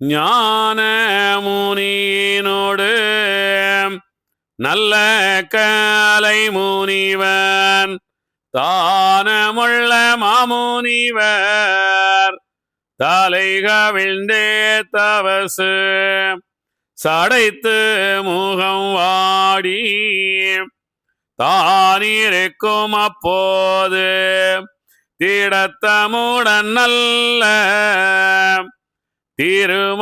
ஞான முனியினோடு நல்ல கலை முனிவன் தானமுள்ள மாமுனிவர் தலை கவிழ்ந்தே தவசு சடைத்து முகம் வாடி தானிருக்கும் அப்போது திடத்தமுடன் நல்ல திருமாலருகேகி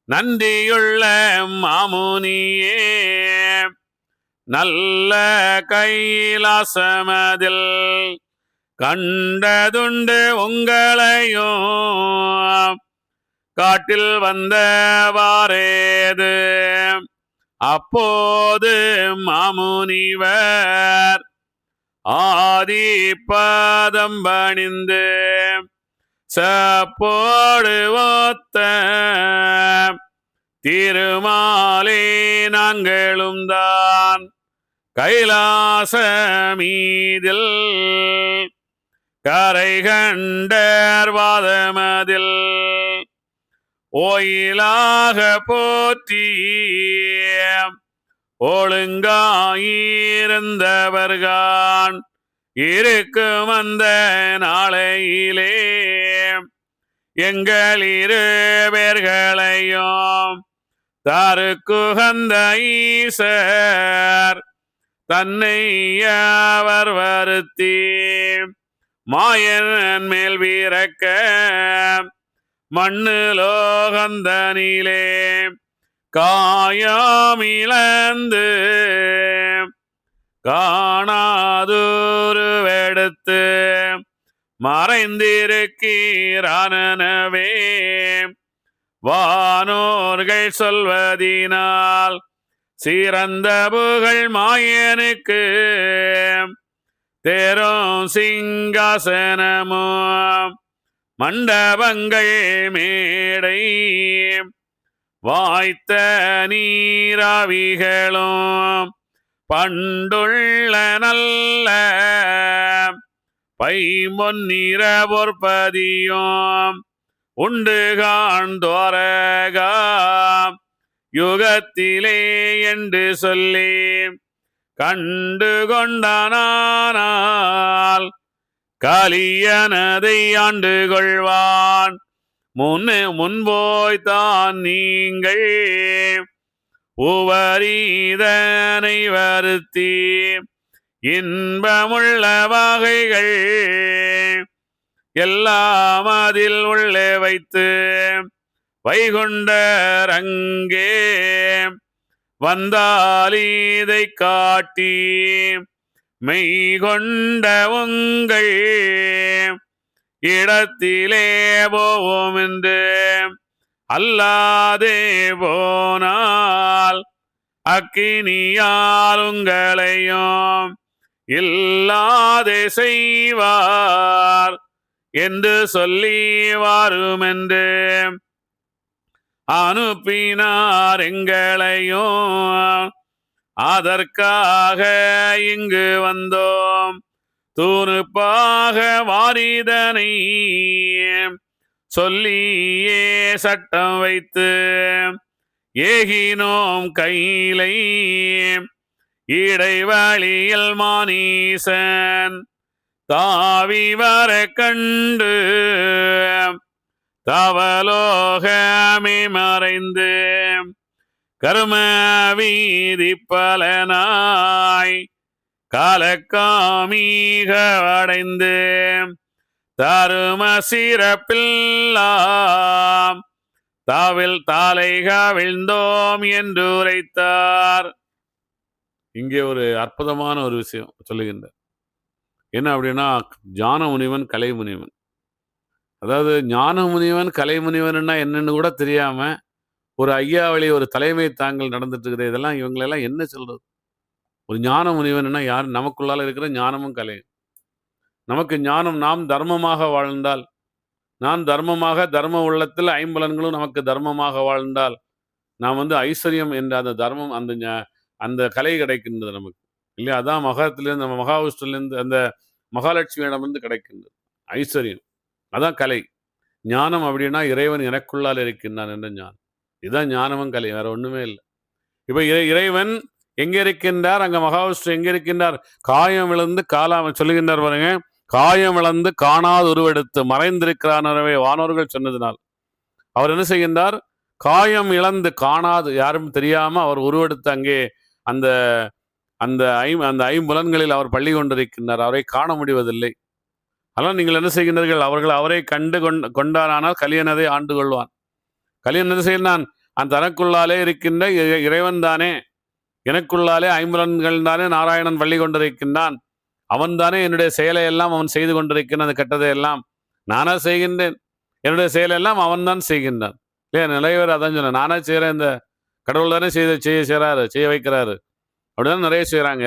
நன்றியுள்ள மாமுனியே நல்ல கைலாசமதில் கண்டதுண்டு உங்களையும் காட்டில் வந்தவாறேது அப்போது மாமுனிவர் ஆதி பதம் பணிந்து சப்போடு ஒத்த திருமாலே நாங்களும் தான் கைலாச மீதில் கரை கண்டர் வாதமதில் ஓயிலாக போற்றி ஒழுங்காயிருந்தவர்கான் இருக்கும் அந்த நாளையிலே எங்கள் இரு பேர்களையும் தருக்குகந்த ஈசர் தன்னை அவர் வருத்தி மாயன் மேல் வீரக்க மண்ணு லோகந்தனிலே காயாமிழந்து காணாதுருவெடுத்து மறைந்திருக்கிறானவே வானோர்கள் சொல்வதினால் சிறந்த புகழ் மாயனுக்கு தேரும் சிங்காசனமும் மண்டபங்கள் மேடை வாய்த்த நீராவிகளும் பண்டுள்ள நல்ல பைம்பொன்னிற பொற்பதியும் உண்டு காண்தோரகா யுகத்திலே என்று சொல்லி கண்டு கொண்டானால் கலியனதை ஆண்டு கொள்வான் முன்போய்தான் நீங்கள் உவரீதனை வருத்தி இன்பமுள்ள வகைகள் எல்லாம் அதில் உள்ளே வைத்து வைகுண்டரங்கே வந்தாலீதை காட்டி மெய்கொண்ட உங்கள் இடத்திலே போவோம் என்று அல்லாதே போனால் அக்கினியால் உங்களையும் இல்லாதே செய்வார் என்று சொல்லி வாருமென்று அனுப்பினார் எங்களையும் அதற்காக இங்கு வந்தோம் தூணுப்பாக வாரிதனை சொல்லியே சட்டம் வைத்து ஏகினோம் கையிலை இடைவழியில் மானீசன் தாவி வர கண்டு தவலோகமே மறைந்து கர்ம வீதி பலனாய் காலக்காமீக அடைந்து தரும சிறப்பில்லாம் தாவில் தாலை கவிழ்ந்தோம் என்று உரைத்தார். இங்கே ஒரு அற்புதமான ஒரு விஷயம் சொல்லுகின்றார். என்ன அப்படின்னா, ஞான முனிவன் கலை முனிவன். அதாவது ஞான முனிவன் கலை முனிவன்னா என்னன்னு கூட தெரியாம ஒரு ஐயாவளி ஒரு தலைமை தாங்கள் நடந்துட்டு இருக்குது. இதெல்லாம் இவங்களெல்லாம் என்ன சொல்றது? ஒரு ஞான முனிவன்னா யார்? நமக்குள்ளால இருக்கிற ஞானமும் கலையும். நமக்கு ஞானம் நாம் தர்மமாக வாழ்ந்தால், நான் தர்மமாக தர்ம உள்ளத்தில் ஐம்பலன்களும் நமக்கு தர்மமாக வாழ்ந்தால் நாம் ஐஸ்வர்யம் என்ற அந்த தர்மம் அந்த கலை கிடைக்கின்றது நமக்கு இல்லையா? அதான் மகத்திலிருந்து நம்ம மகாவிஷ்ணுலேருந்து அந்த மகாலட்சுமியிடமிருந்து கிடைக்கின்றது ஐஸ்வர்யம். அதான் கலை. ஞானம் அப்படின்னா இறைவன் எனக்குள்ளால் இருக்கின்றான் என்ற ஞானம். இதுதான் ஞானமும் கலை, வேற ஒண்ணுமே இல்லை. இப்ப இறைவன் எங்க இருக்கின்றார்? அங்க மகாவிஷ்ணு எங்க இருக்கின்றார்? காயம் விழுந்து சொல்லுகின்றார் பாருங்க, காயம் விளந்து காணாது உருவெடுத்து மறைந்திருக்கிறானவே வானோர்கள் சொன்னதினால் அவர் என்ன செய்கின்றார்? காயம் இழந்து காணாது, யாரும் தெரியாம அவர் உருவெடுத்து அங்கே அந்த அந்த அந்த ஐம்புலன்களில் அவர் பள்ளி கொண்டிருக்கின்றார். அவரை காண முடிவதில்லை. அதனால் நீங்கள் என்ன செய்கின்றீர்கள்? அவரை கண்டு கொண்டானால் கலியனதை ஆண்டு கொள்வான். கலியன் என்ன செய்கிறான்? அந்த தனக்குள்ளாலே இருக்கின்ற இறைவன் தானே, எனக்குள்ளாலே ஐம்புலன்கள் தானே நாராயணன் பள்ளி கொண்டிருக்கின்றான். அவன் தானே என்னுடைய செயலை எல்லாம் அவன் செய்து கொண்டிருக்கின்ற அந்த கெட்டதை எல்லாம் நானா செய்கின்றேன். என்னுடைய செயலெல்லாம் அவன் தான் செய்கின்றான் இல்லையா? நிறைய பேர் அதான் சொன்ன, நானா செய்கிறேன், இந்த கடவுள் தானே செய்ய வைக்கிறாரு அப்படிதான் நிறைய செய்கிறாங்க.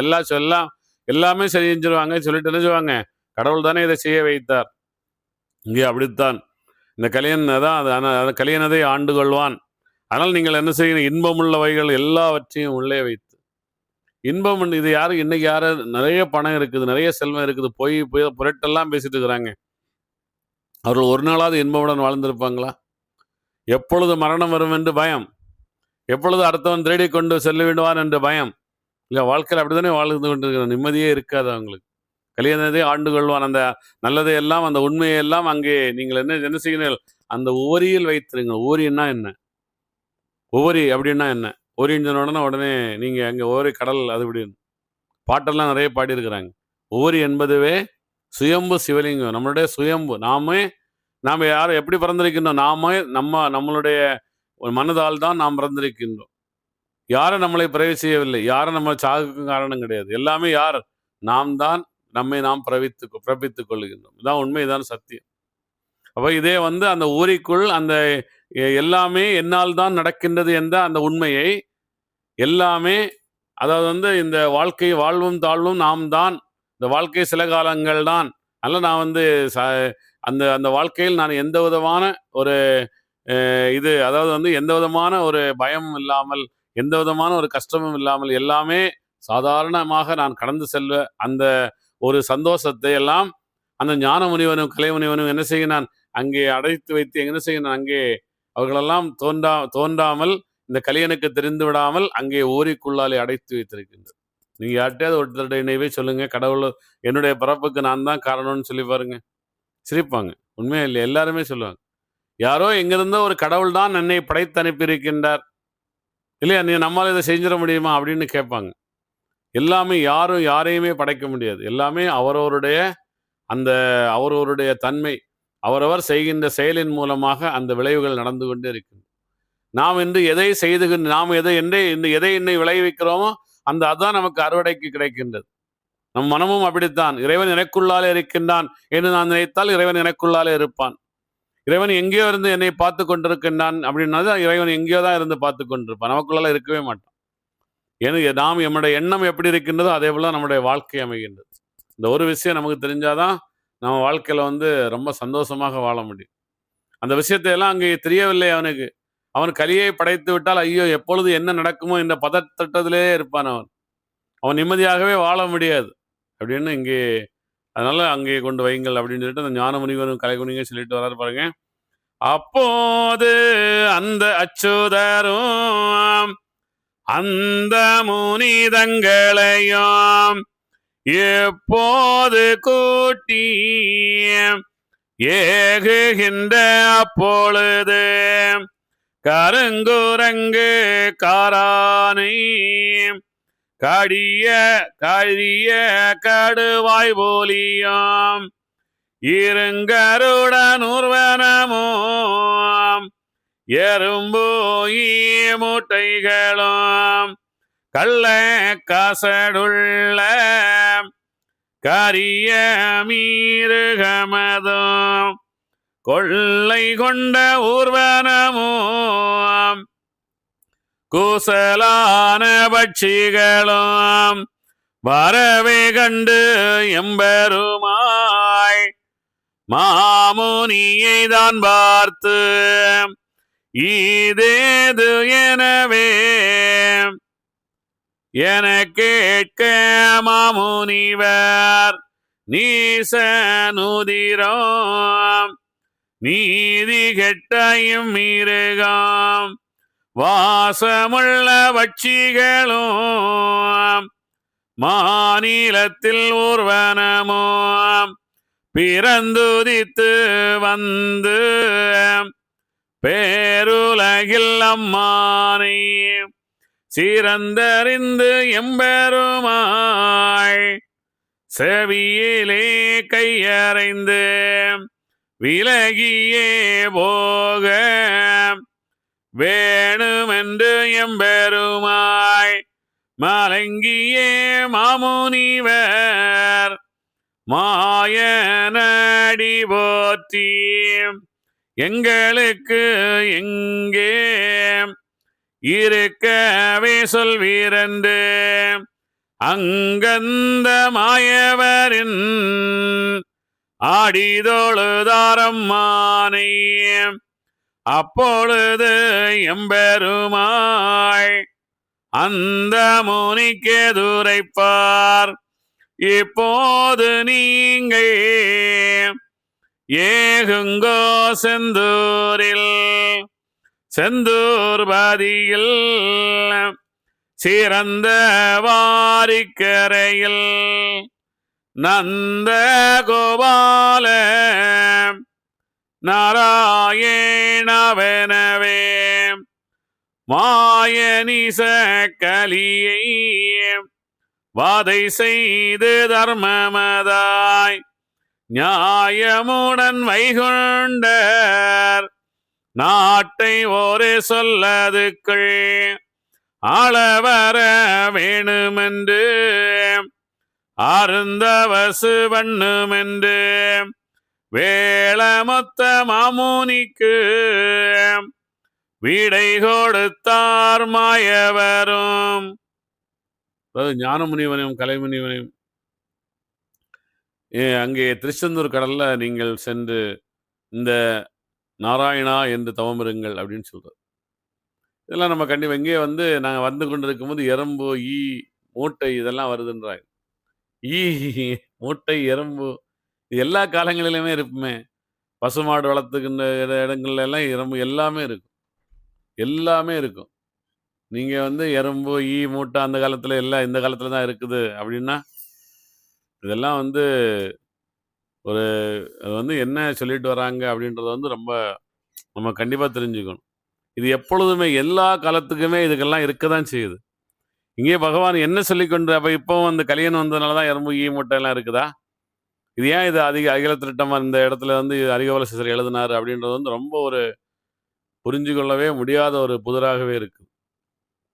எல்லாமே செஞ்சிருவாங்க. சொல்லிட்டு என்ன செய்வாங்க? கடவுள் தானே இதை செய்ய வைத்தார். இங்கே அப்படித்தான் இந்த கலியன் தான் கலியனதை ஆண்டு கொள்வான். ஆனால் நீங்கள் என்ன செய்யணும்? இன்பமுள்ளவைகள் எல்லாவற்றையும் உள்ளே வைத்து இன்பம். இது யாரு இன்னைக்கு யாரு நிறைய பணம் இருக்குது, நிறைய செல்வம் இருக்குது, போய் புரட்டெல்லாம் பேசிட்டு இருக்கிறாங்க. அவர்கள் ஒரு நாளாவது இன்பமுடன் வாழ்ந்திருப்பாங்களா? எப்பொழுது மரணம் வரும் என்று பயம், எப்பொழுது அடுத்தவன் தேடி கொண்டு செல்ல விடுவான் என்று பயம். இல்லை, வாழ்க்கையில் அப்படித்தானே வாழ்ந்து கொண்டிருக்கிற, நிம்மதியே இருக்காது அவங்களுக்கு. கலியனதை ஆண்டு கொள்வான். அந்த நல்லதை எல்லாம், அந்த உண்மையை எல்லாம் அங்கே நீங்கள் என்ன செய்கிறீர்கள்? அந்த ஓரியில் வைத்திருங்க. ஓரின்னா என்ன? ஒவ்வொரு அப்படின்னா என்ன? ஓரின்னு சொன்ன உடனே நீங்கள் அங்கே ஓரி கடல் அது இப்படின்னு பாட்டெல்லாம் நிறைய பாடியிருக்கிறாங்க. ஓரி என்பதுவே சுயம்பு சிவலிங்கம், நம்மளுடைய சுயம்பு. நாம் யாரும் எப்படி பிறந்திருக்கின்றோம்? நம்மளுடைய மனதால் தான் நாம் பிறந்திருக்கின்றோம். யாரும் நம்மளை பிறவி செய்யவில்லை, யாரும் நம்மளை சாகுக்கும் காரணம் கிடையாது. எல்லாமே யார்? நாம் தான் நம்மை நாம் பிறப்பித்துக் கொள்ளுகின்றோம். இதான் உண்மை, இதான் சத்தியம். அப்போ இதே அந்த ஊரிக்குள் அந்த எல்லாமே என்னால் தான் நடக்கின்றது என்ற அந்த உண்மையை, எல்லாமே அதாவது இந்த வாழ்க்கை வாழ்வும் தாழ்வும் நாம் தான், இந்த வாழ்க்கை சில காலங்கள் தான். அதனால் நான் அந்த வாழ்க்கையில் நான் எந்த விதமான ஒரு அதாவது எந்த விதமான ஒரு பயமும் இல்லாமல், எந்த விதமான ஒரு கஷ்டமும் இல்லாமல், எல்லாமே சாதாரணமாக நான் கடந்து செல்வ அந்த ஒரு சந்தோஷத்தை எல்லாம் அந்த ஞான முனிவனும் கலை முனிவனும் என்ன செய்கிறான்? அங்கே அடைத்து வைத்து என்ன செய்கிறான்? அங்கே அவர்களெல்லாம் தோன்றாமல், இந்த கலியனுக்கு தெரிந்து விடாமல் அங்கே ஊரிக்குள்ளாலே அடைத்து வைத்திருக்கின்றது. நீங்க யார்கிட்டயாவது ஒருத்தருடைய இணைவே சொல்லுங்க, கடவுள் என்னுடைய பிறப்புக்கு நான் தான் காரணம்னு சொல்லி பாருங்க, சிரிப்பாங்க. உண்மையா இல்லை? எல்லாருமே சொல்லுவாங்க, யாரோ எங்கிருந்தோ ஒரு கடவுள் தான் என்னை படைத்து அனுப்பியிருக்கின்றார் இல்லையா, நீ நம்மளால இதை செஞ்சிட முடியுமா அப்படின்னு கேட்பாங்க. எல்லாமே யாரும் யாரையுமே படைக்க முடியாது. எல்லாமே அவரவருடைய தன்மை, அவரவர் செய்கின்ற செயலின் மூலமாக அந்த விளைவுகள் நடந்து கொண்டே இருக்கின்றன. நாம் இன்று எதை நாம் எதை என்னை விளைவிக்கிறோமோ அதான் நமக்கு அறுவடைக்கு கிடைக்கின்றது. நம் மனமும் அப்படித்தான். இறைவன் எனக்குள்ளாலே இருக்கின்றான் என்று நான் நினைத்தால் இறைவன் எனக்குள்ளாலே இருப்பான். இறைவன் எங்கேயோ இருந்து என்னை பார்த்து கொண்டிருக்கின்றான் அப்படின்னா இறைவன் எங்கேயோ தான் இருந்து பார்த்து கொண்டிருப்பான், நமக்குள்ளால இருக்கவே மாட்டான். நாம் நம்முடைய எண்ணம் எப்படி இருக்கின்றதோ அதே போல நம்முடைய வாழ்க்கை அமைகின்றது. இந்த ஒரு விஷயம் நமக்கு தெரிஞ்சாதான் நம்ம வாழ்க்கையில ரொம்ப சந்தோஷமாக வாழ முடியும். அந்த விஷயத்தை எல்லாம் அங்கே தெரியவில்லை அவனுக்கு. அவன் கலியை படைத்து விட்டால் ஐயோ எப்பொழுது என்ன நடக்குமோ என்ற பதட்டத்திலே இருப்பான். அவன் நிம்மதியாகவே வாழ முடியாது அப்படின்னு இங்கே. அதனால அங்கே கொண்டு வைங்கள் அப்படின்னு சொல்லிட்டு அந்த ஞான முனிவரும் கலை முனிவரும் சொல்லிட்டு வராரு பாருங்க. அப்போது அந்த அச்சுதரும் அந்த முனிதங்களையும் எப்போது கூட்டி ஏகுகின்ற அப்பொழுது கருங்குரங்கு காரானை கடிய கடுவாய் போலியாம் இருங்கருடன் உர்வனமும் எறும்போயி மூட்டைகளும் கள்ள காசடுள்ள கரிய மீருகமதும் கொள்ளை கொண்ட ஊர்வனமும் கூசலான பட்சிகளும் வரவே கண்டு எம்பெருமாய் மாமுனியை தான் பார்த்து இதேது எனவே என கேட்க மாமுனிவர் நீசனுதிரம் நீதி கெட்டையும் மீறுகாம் வாசமுள்ள பட்சிகளும் மாநிலத்தில் ஊர்வனமும் பிறந்துதித்து வந்து பேருலகில் அம்மானை சிறந்தறிந்து எம்பெருமாய் செவியிலே கையறைந்து விலகியே போக வேணுமென்று எம்பெருமாய் மலங்கியே மாமுனிவர் மாயனடி போற்றி எங்களுக்கு எங்கே இருக்கவே சொல்வீரண்டு அங்கந்த மாயவரின் ஆடிதொழுதாரம்மானை அப்பொழுது எம்பெருமாய் அந்த முனிக்கெதுரைப்பார் இப்போது நீங்கள் ஏகுங்கோ செந்தூரில் செந்தூர்பதியில் சிறந்த வாரிக்கரையில் நந்த கோபால நாராயணவனவே மாயனிச கலியை வாதை செய்து தர்மமதாய் நியாயமுடன் வைகுண்டர் நாட்டை ஒரு சொல்லதுக்குள் ஆளவர வேணுமென்று அருந்தவசு பண்ணுமென்று வேளமொத்த மாமுனிக்கு வீடை கொடுத்தார் மாயவரும். ஞானமுனிவனையும் கலைமுனிவனையும் அங்கே திருச்செந்தூர் கடல்ல நீங்கள் சென்று இந்த நாராயணா என்று தவமிருங்கள் அப்படின்னு சொல்றார். இதெல்லாம் நம்ம கண்டிப்பாக இங்கே வந்து நாங்கள் வந்து கொண்டு இருக்கும்போது எறும்பு ஈ மூட்டை இதெல்லாம் வருதுன்றாங்க. ஈ மூட்டை எறும்பு இது எல்லா காலங்களிலுமே இருக்குமே. பசுமாடு வளர்த்துக்கின்ற இடங்கள்ல எல்லாம் எறும்பு எல்லாமே இருக்கும், எல்லாமே இருக்கும். நீங்க வந்து எறும்பு ஈ மூட்டை அந்த காலத்துல எல்லாம் இந்த காலத்துல தான் இருக்குது அப்படின்னா இதெல்லாம் வந்து ஒரு அது வந்து என்ன சொல்லிட்டு வராங்க அப்படின்றத வந்து ரொம்ப நம்ம கண்டிப்பா தெரிஞ்சுக்கணும். இது எப்பொழுதுமே எல்லா காலத்துக்குமே இதுக்கெல்லாம் இருக்க தான் செய்யுது. இங்கே பகவான் என்ன சொல்லிக்கொண்டு அப்போ இப்போவும் அந்த கலியன் வந்ததுனால தான் எறும்பு ஈ மூட்டை எல்லாம் இருக்குதா? இது ஏன் இது அகில திருட்டமா இந்த இடத்துல வந்து அரிகவல சிசர் எழுதினார் அப்படின்றது வந்து ரொம்ப ஒரு புரிஞ்சு கொள்ளவே முடியாத ஒரு புதிராகவே இருக்குது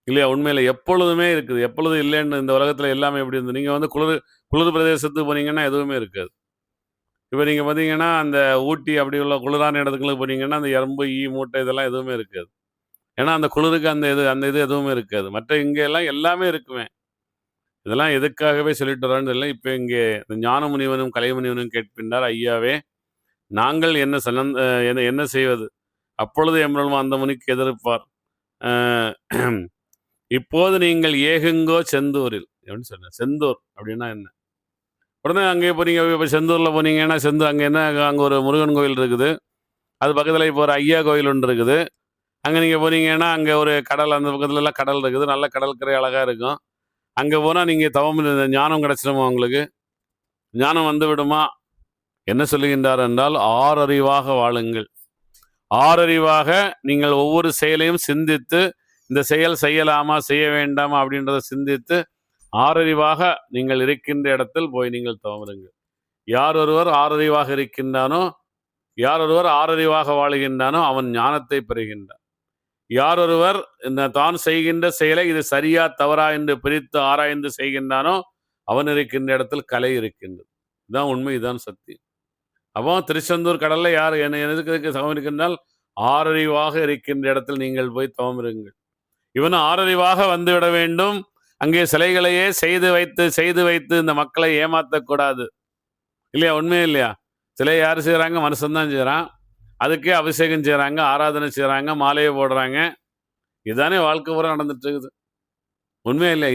இல்லையா? உண்மையில எப்பொழுதுமே இருக்குது. எப்பொழுது இல்லைன்னு இந்த உலகத்துல எல்லாமே எப்படி இருந்து நீங்க வந்து குளிர் பிரதேசத்துக்கு போனீங்கன்னா எதுவுமே இருக்காது. இப்போ நீங்க பார்த்தீங்கன்னா அந்த ஊட்டி அப்படி உள்ள குளிரான இடத்துக்கு போனீங்கன்னா அந்த எறும்பு ஈ மூட்டை இதெல்லாம் எதுவுமே இருக்காது. ஏன்னா அந்த குளிருக்கு அந்த இது எதுவுமே இருக்காது. மற்ற இங்கே எல்லாம் எல்லாமே இருக்குமே. இதெல்லாம் எதுக்காகவே சொல்லிட்டு வரான்னு இல்லை. இப்போ இங்கே இந்த ஞானமுனிவனும் கலைமுனிவனும் கேட்கின்றார், ஐயாவே நாங்கள் என்ன செய்வது? அப்பொழுது எம்பெருமான் அந்த முனிக்கு எதிர்ப்பார், இப்போது நீங்கள் ஏகுங்கோ செந்தூரில் அப்படின்னு சொன்ன. செந்தூர் அப்படின்னா என்ன? உடனே அங்கே போனீங்க. இப்போ செந்தூரில் போனீங்கன்னா அங்கே என்ன, அங்கே ஒரு முருகன் கோயில் இருக்குது. அது பக்கத்தில் இப்போ ஒரு ஐயா கோயில் ஒன்று இருக்குது. அங்கே நீங்கள் போனீங்கன்னா அங்கே ஒரு கடல், அந்த பக்கத்துலலாம் கடல் இருக்குது. நல்ல கடற்கரை அழகாக இருக்கும். அங்கே போனால் நீங்கள் தவம் ஞானம் கிடச்சிடுமா? உங்களுக்கு ஞானம் வந்து விடுமா? என்ன சொல்லுகின்றார் என்றால், ஆறறிவாக வாழுங்கள். ஆறறிவாக நீங்கள் ஒவ்வொரு செயலையும் சிந்தித்து இந்த செயல் செய்யலாமா செய்ய வேண்டாமா அப்படின்றத சிந்தித்து ஆறறிவாக நீங்கள் இருக்கின்ற இடத்தில் போய் நீங்கள் தவறுங்கள். யார் ஒருவர் ஆறறிவாக இருக்கின்றானோ, யார் ஒருவர் ஆறறிவாக வாழுகின்றானோ அவன் ஞானத்தை பெறுகின்றான். யார் ஒருவர் இந்த தான் செய்கின்ற செயலை இது சரியா தவறா என்று பிரித்து ஆராய்ந்து செய்கின்றானோ அவன் இருக்கின்ற இடத்தில் கலை இருக்கின்றது. இதுதான் உண்மை, இதுதான் சத்தியம். அப்போ திருச்செந்தூர் கடல்ல யார் எதுக்கு தவம் இருக்கின்றால், ஆறறிவாக இருக்கின்ற இடத்தில் நீங்கள் போய் தவம் இருங்கள். இவனும் ஆறறிவாக வந்து விட வேண்டும். அங்கே சிலைகளையே செய்து வைத்து இந்த மக்களை ஏமாற்றக்கூடாது இல்லையா? உண்மையே இல்லையா? சிலை யார் செய்கிறாங்க? மனுஷன்தான் செய்கிறான். அதுக்கே அபிஷேகம் செய்கிறாங்க, ஆராதனை செய்கிறாங்க, மாலையை போடுறாங்க. இதுதானே வாழ்க்கை பூரா நடந்துட்டு இருக்குது. உண்மையே இல்லையா?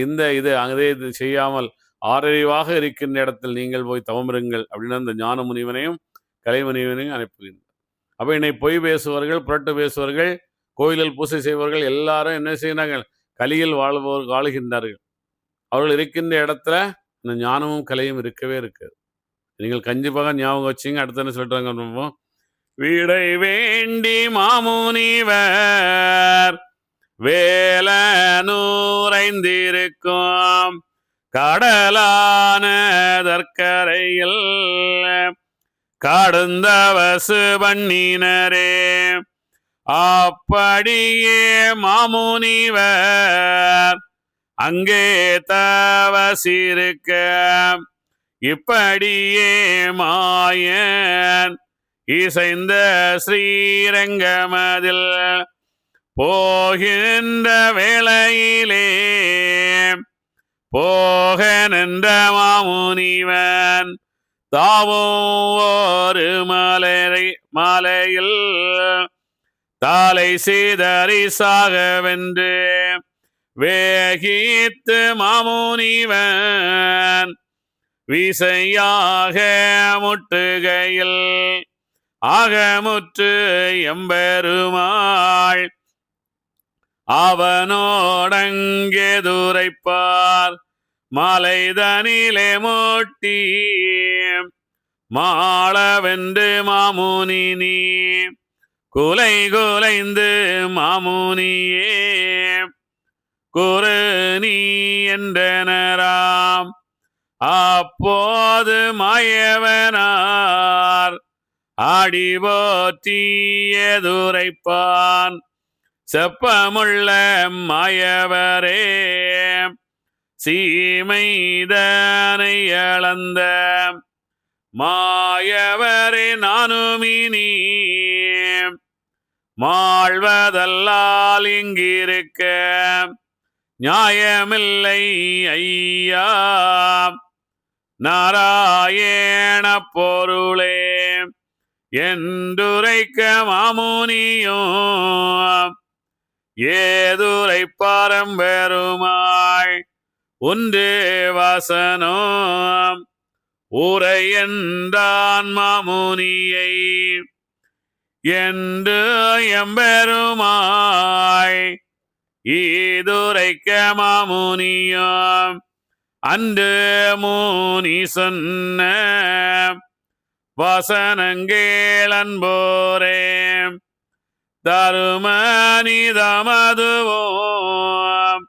இது செய்யாமல் ஆறறிவாக இருக்கின்ற இடத்தில் நீங்கள் போய் தவமிருங்கள் அப்படின்னு அந்த ஞான முனிவனையும் கலை முனிவனையும் அனுப்புகின்றார். அப்போ என்னை பொய் பேசுவர்கள், புரட்டு பேசுவர்கள், கோயிலில் பூசை செய்வர்கள் எல்லாரும் என்ன செய்கிறார்கள்? கலியில் வாழுகின்றார்கள். அவர்கள் இருக்கின்ற இடத்துல இந்த ஞானமும் கலையும் இருக்கவே இருக்காது. நீங்கள் கண்டிப்பாக ஞாபகம் வச்சிங்க. அடுத்து என்ன சொல்றாங்க? வீடை வேண்டி மாமுனிவர் வேலனூரைந்திருக்கும் கடலான தற்கரையில் காடுந்தவசு பண்ணினரே. அப்படியே மாமுனிவர் அங்கே தவசிருக்க இப்படியே மாயன் இசைந்த ஸ்ரீரங்கமதில் போகின்ற வேளையிலே போக நின்ற மாமுனிவன் தாவும் ஒரு மலையில் தாலை சீதறி சாகவென்று வேகித்து மாமுனிவன் விசையாக முட்டுகையில் ஆகமுற்று எம்பெருமாள் அவனோடங்கெதுரைப்பார் மலைதனிலே மூட்டி மாளவென்று மாமுனி நீ குலை குலைந்து மாமுனியே குரு நீ என்றனராம். அப்போது மாயவனார் ஆடி போற்றி எதுரைப்பான் செப்பமுள்ள மாயவரே சீமைதனை அளந்த மாயவரே நானுமினி மாழ்வதல்லால் இங்கிருக்க நியாயமில்லை ஐயா நாராயண பொருளே என்றுரைக்க மாமுனியும் ஏதுரைப்பாரம் பெருமாள் ஒன்று வசனம் உரை என்றான் மாமுனியை என்று எம்பெருமாள் ஈதுரைக்க மாமுனியும் அன்று மூனி சொன்ன வசனங்கள் அன்போரே தருமனிதமதுவோம்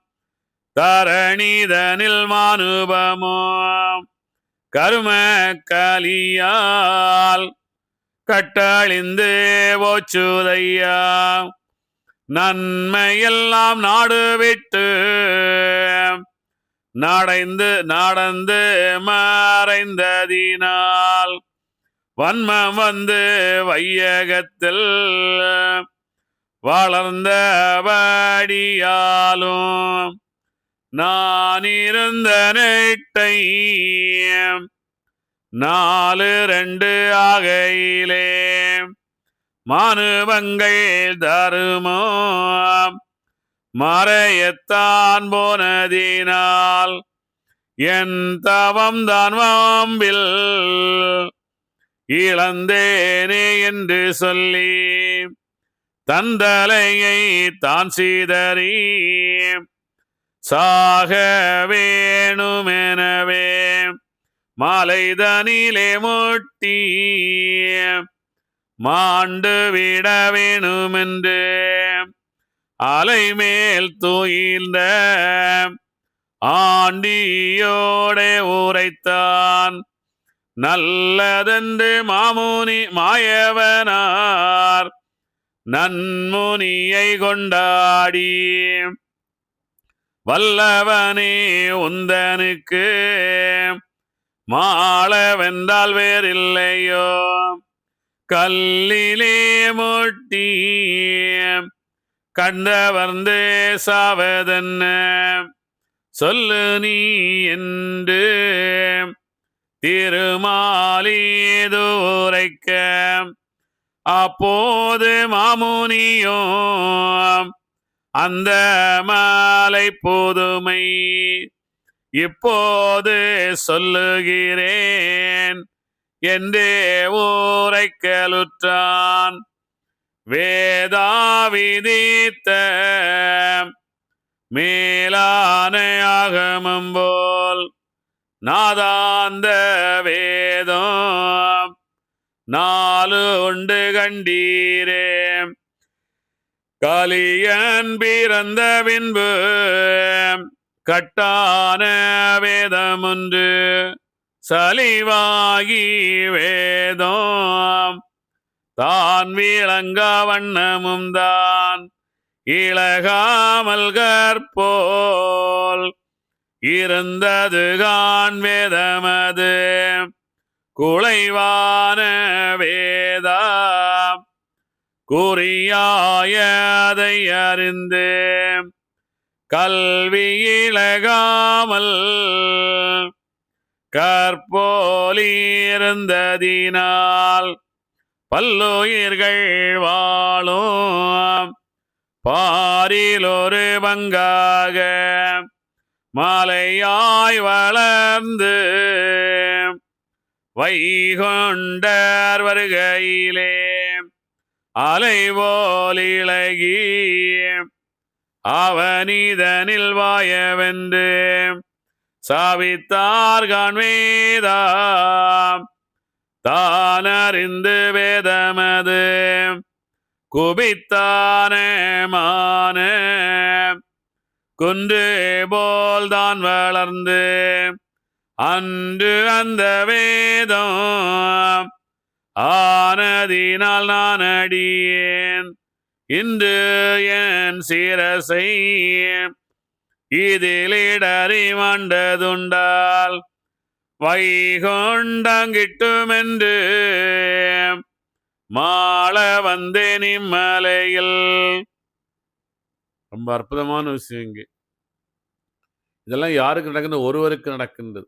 தரணிதனில் மானுபமோம் கரும கலியால் கட்டழிந்து போச்சுதையா நன்மையெல்லாம் நாடு விட்டு நடந்து மறைந்ததினால் வன்மம் வந்து வையகத்தில் வளர்ந்தபடியாலும் நான் இருந்த நெட்டை 4-2 ஆகையிலே மானுவங்கள் தருமம் மறையத்தான் போனதினால் என் தவம் தான் வாம்பில் இழந்தேனே என்று சொல்லி தந்தலையை தான் சீதறி சாக வேணுமெனவே மாலைதனிலே முட்டி மாண்டு விட வேணுமென்று அலைமேல் தூய்ந்த ஆண்டியோடே உரைத்தான் நல்லதென்று மாமுனி மாயவனார் நன்முனியை கொண்டாடி வல்லவனே உந்தனுக்கு மாளவென்றால் வேறில்லையோ கல்லிலே முட்டி கண்டவர்ந்து சாவதென்ன சொல்லு நீ என்று திருமாலிது உரைக்க அப்போது மாமுனியும் அந்த மாலை புதுமை இப்போது சொல்லுகிறேன் என்றே உரைக்கலுற்றான். வேதா விதித்த மேலான ஆகமம் போல் நாதாந்த வேதம் 4 உண்டு கண்டீரே. கலியன் பிறந்த பின்பு கட்டான வேதம் ஒன்று சலிவாகி வேதம் தான் விளங்க வண்ணமும் தான் இளகாமல் கற்போல் இருந்தது கான் வேதமது குலைவான வேதா குறியாயதை அறிந்து கல்வி இழகாமல் கற்போலிருந்ததினால் பல்லுயிர்கள் வாழும் பாரில் ஒரு பங்காக மாலையாய் வளர்ந்து வைகொண்டர் வருகையிலே அலைவோல் இளகி அவனிதனில் வாயவென்று சாவித்தார் காண்வேதா தானறிந்து வேதமது குபித்தானமான குன்று போல் தான் வளர்ந்து அன்று அந்த வேதம் ஆனதினால் நான் அடியேன் இன்று என் சிரசை இதிலிடறி மண்டதுண்டால் வைகொண்டங்கிட்டுமென்று மாள வந்தேன் இம்மலையில். ரொம்ப அற்புதமான விஷயம் இங்கே. இதெல்லாம் யாருக்கு நடக்குது? ஒருவருக்கு நடக்கின்றது.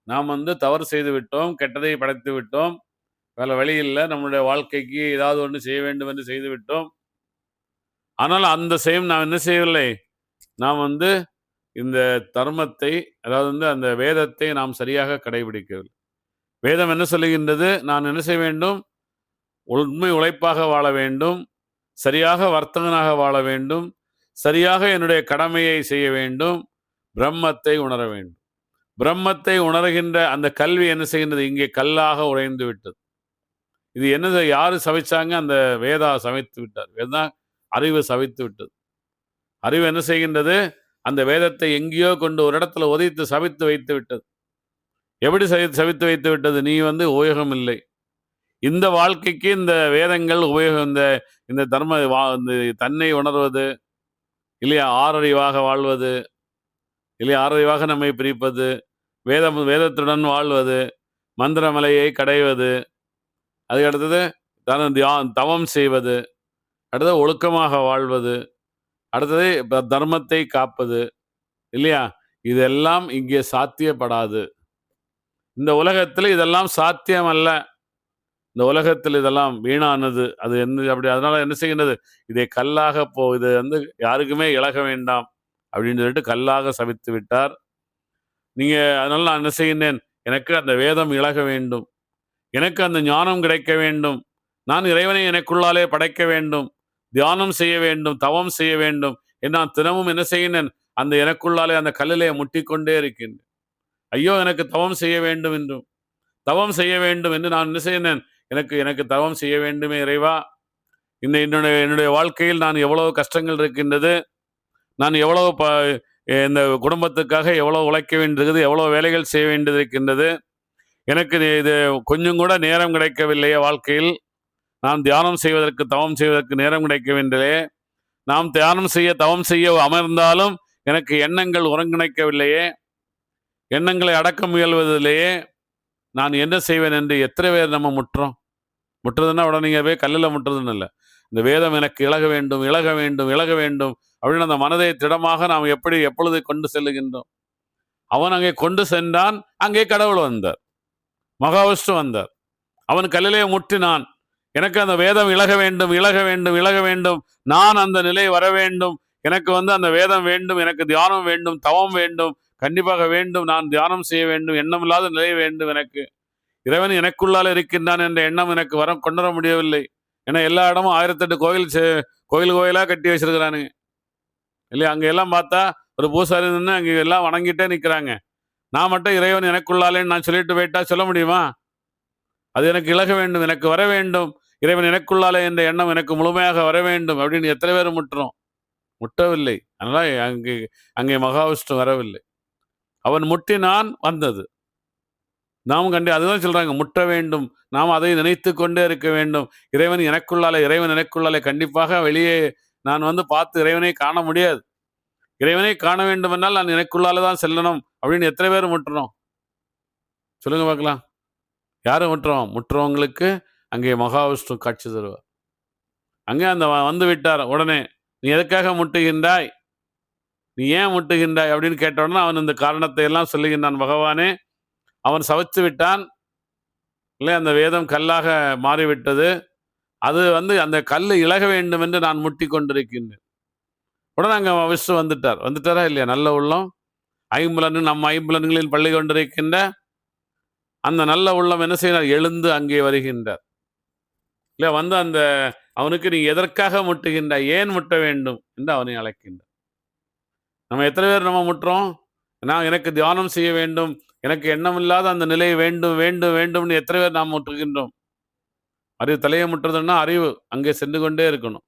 நாம் தவறு செய்து விட்டோம், கெட்டதை படைத்து விட்டோம், வேற வழி இல்லை, நம்மளுடைய வாழ்க்கைக்கு ஏதாவது ஒன்று செய்ய வேண்டும் என்று செய்து விட்டோம். ஆனால் அந்த செய்யும் நாம் என்ன செய்யவில்லை, நாம் இந்த தர்மத்தை, அதாவது அந்த வேதத்தை நாம் சரியாக கடைபிடிக்கவில்லை. வேதம் என்ன சொல்லுகின்றது? நான் என்ன செய்ய வேண்டும்? உண்மை உழைப்பாக வாழ வேண்டும், சரியாக வர்த்தகனாக வாழ வேண்டும், சரியாக என்னுடைய கடமையை செய்ய வேண்டும், பிரம்மத்தை உணர வேண்டும். பிரம்மத்தை உணர்கின்ற அந்த கல்வி என்ன செய்கின்றது? இங்கே கல்லாக உடைந்து விட்டது. இது என்னது? யாரு சமைச்சாங்க? அந்த வேதா சமைத்து விட்டார். வேதா அறிவு சமைத்து விட்டது. அறிவு என்ன செய்கின்றது? அந்த வேதத்தை எங்கேயோ கொண்டு ஒரு இடத்துல ஒதித்து சபித்து வைத்து விட்டது. எப்படி சபித்து வைத்து விட்டது? நீ உபயோகம் இல்லை. இந்த வாழ்க்கைக்கு இந்த வேதங்கள் உபயோகம். இந்த தர்ம தன்னை உணர்வது இல்லையா, ஆறறிவாக வாழ்வது இல்லையா, ஆறறிவாக நம்மை பிரிப்பது, வேதத்துடன் வாழ்வது, மந்திரமலையை கடைவது, அதுக்கு அடுத்தது தவம் செய்வது, அடுத்தது ஒழுக்கமாக வாழ்வது, அடுத்தது தர்மத்தை காப்பது இல்லையா, இதெல்லாம் இங்கே சாத்தியப்படாது. இந்த உலகத்தில் இதெல்லாம் சாத்தியம் அல்ல. இந்த உலகத்தில் இதெல்லாம் வீணானது. அது அப்படி அதனால என்ன செய்கின்றது? இதை கல்லாக இது யாருக்குமே இழக வேண்டாம் அப்படின்னு சொல்லிட்டு கல்லாக சபித்து விட்டார். அதனால நான் என்ன செய்கின்றேன்? எனக்கு அந்த வேதம் இழக வேண்டும், எனக்கு அந்த ஞானம் கிடைக்க வேண்டும், நான் இறைவனை எனக்குள்ளாலே படைக்க வேண்டும், தியானம் செய்ய வேண்டும், தவம் செய்ய வேண்டும் என்று நான் தினமும் என்ன செய்கின்றேன்? அந்த எனக்குள்ளாலே அந்த கல்லிலே முட்டிக்கொண்டே இருக்கின்றேன். ஐயோ, எனக்கு தவம் செய்ய வேண்டும் என்றும், தவம் செய்ய வேண்டும் என்று நான் என்ன செய்கின்றேன்? எனக்கு தவம் செய்ய வேண்டுமே இறைவா. என்னுடைய வாழ்க்கையில் நான் எவ்வளவு கஷ்டங்கள் இருக்கின்றது, நான் எவ்வளவு இந்த குடும்பத்துக்காக எவ்வளவு உழைக்க வேண்டியிருக்குது, எவ்வளவு வேலைகள் செய்ய வேண்டியது இருக்கின்றது, எனக்கு இது கொஞ்சம் கூட நேரம் கிடைக்கவில்லையே. வாழ்க்கையில் நான் தியானம் செய்வதற்கு, தவம் செய்வதற்கு நேரம் கிடைக்கவில்லையே. நாம் தியானம் செய்ய, தவம் செய்ய அமர்ந்தாலும் எனக்கு எண்ணங்கள் ஒருங்கிணைக்கவில்லையே, எண்ணங்களை அடக்க முயல்வதிலேயே. நான் என்ன செய்வேன் என்று எத்தனை பேர் நம்ம முட்டுறதுன்னா உடனே போய் கல்லில் முட்டுறதுன்னு இல்லை. இந்த வேதம் எனக்கு இழக வேண்டும், இழக வேண்டும், இழக வேண்டும் அப்படின்னு அந்த மனதை திடமாக நாம் எப்பொழுது கொண்டு செல்லுகின்றோம்? அவன் அங்கே கொண்டு சென்றான், அங்கே கடவுள் வந்தார், மகாவிஷ்ணு வந்தார். அவன் கல்லிலே முட்டினான். எனக்கு அந்த வேதம் இழக வேண்டும், இழக வேண்டும், இழக வேண்டும், நான் அந்த நிலை வர வேண்டும், எனக்கு அந்த வேதம் வேண்டும், எனக்கு தியானம் வேண்டும், தவம் வேண்டும், கண்டிப்பாக வேண்டும், நான் தியானம் செய்ய வேண்டும், எண்ணமில்லாத நிலை வேண்டும், எனக்கு இறைவன் எனக்குள்ளால் இருக்கின்றான் என்ற எண்ணம் எனக்கு கொண்டு வர முடியவில்லை. ஏன்னா எல்லா இடமும் 1008 கோயில் கோயிலாக கட்டி வச்சிருக்கிறானுங்க இல்லையா. அங்கே எல்லாம் பார்த்தா ஒரு பூசாரி நின்று அங்கே எல்லாம் வணங்கிட்டே நிற்கிறாங்க. நான் மட்டும் இறைவன் எனக்குள்ளாலேன்னு நான் சொல்லிட்டு போயிட்டா சொல்ல முடியுமா? அது எனக்கு இழக வேண்டும், எனக்கு வர வேண்டும், இறைவன் எனக்குள்ளாலே என்ற எண்ணம் எனக்கு முழுமையாக வர வேண்டும் அப்படின்னு எத்தனை பேர் முட்டுறோம்? முட்டவில்லை. அதனால அங்கே மகாவிஷ்ணு வரவில்லை. அவன் முட்டினான், வந்தது. நாமும் அதுதான் சொல்றாங்க, முட்ட வேண்டும், நாம் அதை நினைத்து கொண்டே இருக்க வேண்டும். இறைவன் எனக்குள்ளாலே கண்டிப்பாக வெளியே நான் பார்த்து இறைவனை காண முடியாது. இறைவனை காண வேண்டும் என்றால் நான் எனக்குள்ளால தான் செல்லணும் அப்படின்னு எத்தனை பேர் முட்டுறோம்? சொல்லுங்க பார்க்கலாம். யாரும் முட்டுறவங்களுக்கு அங்கே மகாவிஷ்ணு காட்சி தருவார். அங்கே அந்த வந்து விட்டார். உடனே நீ எதுக்காக முட்டுகின்றாய், நீ ஏன் முட்டுகின்றாய் அப்படின்னு கேட்ட உடனே அவன் இந்த காரணத்தை எல்லாம் சொல்லுகின்றான். பகவானே, அவன் சவைத்து விட்டான் இல்லை, அந்த வேதம் கல்லாக மாறிவிட்டது. அது அந்த கல் இழக வேண்டும் என்று நான் முட்டி கொண்டிருக்கின்றேன். உடனே அங்கே விஷ்ணு வந்துட்டாரா இல்லையா? நல்ல உள்ளம் நம்ம ஐம்புலன்களில் பள்ளி கொண்டிருக்கின்ற அந்த நல்ல உள்ளம் என்ன செய்யறார்? எழுந்து அங்கே வருகின்றார் இல்லையா. அந்த அவனுக்கு நீ எதற்காக முட்டுகின்றாய், ஏன் முட்ட வேண்டும் என்று அவனை அழைக்கின்றார். நம்ம எத்தனை பேர் முட்டுறோம்? நான் எனக்கு தியானம் செய்ய வேண்டும், எனக்கு எண்ணம் இல்லாத அந்த நிலை வேண்டும் வேண்டும் வேண்டும்னு எத்தனை பேர் நாம் முட்டுகின்றோம்? அறிவு தலையை முட்டுறதுன்னா அறிவு அங்கே சென்று கொண்டே இருக்கணும்.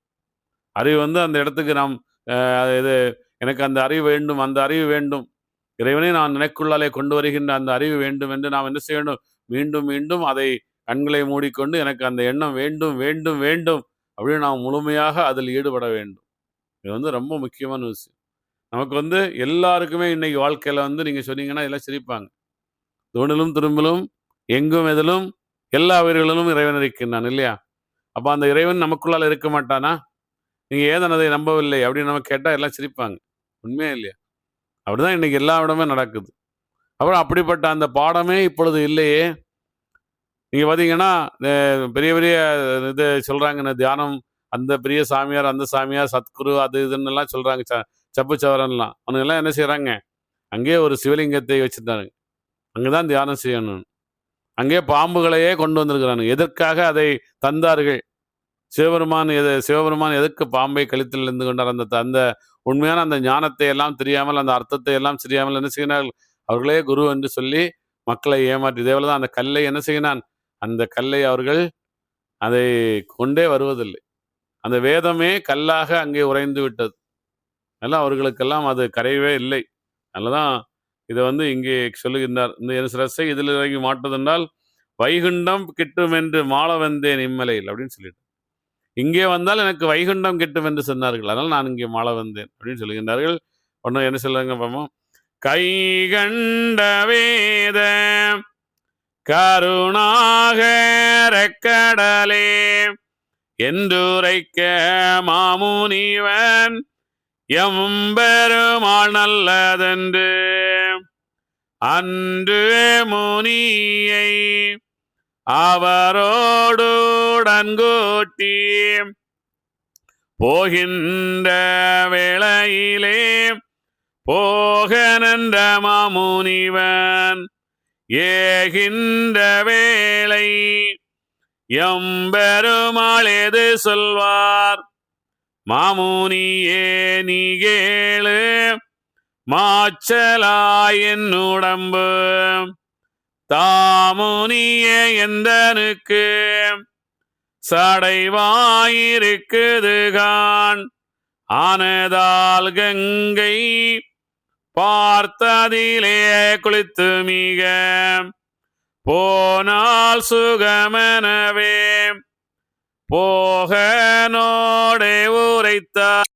அறிவு அந்த இடத்துக்கு நாம் இது எனக்கு அந்த அறிவு வேண்டும், அந்த அறிவு வேண்டும், இறைவனை நான் எனக்குள்ளாலே கொண்டு வருகின்ற அந்த அறிவு வேண்டும் என்று நாம் என்ன செய்ய வேண்டும்? மீண்டும் மீண்டும் அதை கண்களை மூடிக்கொண்டு எனக்கு அந்த எண்ணம் வேண்டும் வேண்டும் வேண்டும் அப்படின்னு நாம் முழுமையாக அதில் ஈடுபட வேண்டும். இது ரொம்ப முக்கியமான விஷயம். நமக்கு எல்லாருக்குமே இன்னைக்கு வாழ்க்கையில் நீங்கள் சொன்னீங்கன்னா எல்லாம் சிரிப்பாங்க. தூணிலும் துரும்பிலும் எங்கும் எதிலும் எல்லா உயிர்களிலும் இறைவன் இருக்கின்றான் இல்லையா. அப்போ அந்த இறைவன் நமக்குள்ளால் இருக்க மாட்டானா? நீங்கள் ஏதன் அதை நம்பவில்லை அப்படின்னு நம்ம கேட்டால் எல்லாம் சிரிப்பாங்க. உண்மையா இல்லையா? அப்படிதான் இன்னைக்கு எல்லா இடமே நடக்குது. அப்புறம் அப்படிப்பட்ட அந்த பாடமே இப்பொழுது இல்லையே. நீங்கள் பார்த்தீங்கன்னா பெரிய பெரிய இது சொல்கிறாங்க, இந்த தியானம், அந்த பெரிய சாமியார், அந்த சாமியார், சத்குரு, அது இதுன்னு எல்லாம் சொல்கிறாங்க, சப்பு சவரன்லாம். அவனுங்கெல்லாம் என்ன செய்கிறாங்க? அங்கேயே ஒரு சிவலிங்கத்தை வச்சுருந்தாங்க, அங்கே தான் தியானம் செய்யணும். அங்கே பாம்புகளையே கொண்டு வந்திருக்கிறானுங்க. எதற்காக அதை தந்தார்கள்? சிவபெருமான் எதற்கு பாம்பை கழுத்தில் இருந்து கொண்டார்? அந்த உண்மையான அந்த ஞானத்தை எல்லாம் தெரியாமல், அந்த அர்த்தத்தை எல்லாம் தெரியாமல் என்ன செய்கிறார்கள்? அவர்களே குரு என்று சொல்லி மக்களை ஏமாற்றி, இதேபோல தான் அந்த கல்லை என்ன செய்யினான்? அந்த கல்லை அவர்கள் அதை கொண்டே வருவதில்லை. அந்த வேதமே கல்லாக அங்கே உறைந்து விட்டது. அதெல்லாம் அவர்களுக்கெல்லாம் அது கரையவே இல்லை. அதனாலதான் இதை இங்கே சொல்லுகின்றார். இந்த சிரசை இதில் இறங்கி மாட்டுதென்றால் வைகுண்டம் கிட்டும் என்று மாள வந்தேன் இம்மலையில் அப்படின்னு சொல்லிட்டு, இங்கே வந்தால் எனக்கு வைகுண்டம் கிட்டும் என்று சொன்னார்கள், அதனால் நான் இங்கே மாள வந்தேன் அப்படின்னு சொல்லுகின்றார்கள். ஒன்றும் என்ன சொல்லுங்க பாப்போம். கைகண்ட வேத கருணாகரக்கடலே என்றுரைக்க மாமுனிவன் எம்பெருமாள் நல்லதென்று அன்று முனியை அவரோடுடன் கூட்டி போகின்ற வேளையிலே போகனென்ற மாமுனிவன் ஏகின்ற வேளை எம்பெருமாள் எது சொல்வார்? மாமுனியே நீ கேளு, மாச்சலாய் என் உடம்பு தாமுனியே எந்தனுக்கு சடைவாயிருக்குது கான் ஆனதால் கங்கை பார்த்ததிலே குளித்து மிக போனால் சுகமெனவே போகனோடே உரைத்தார்.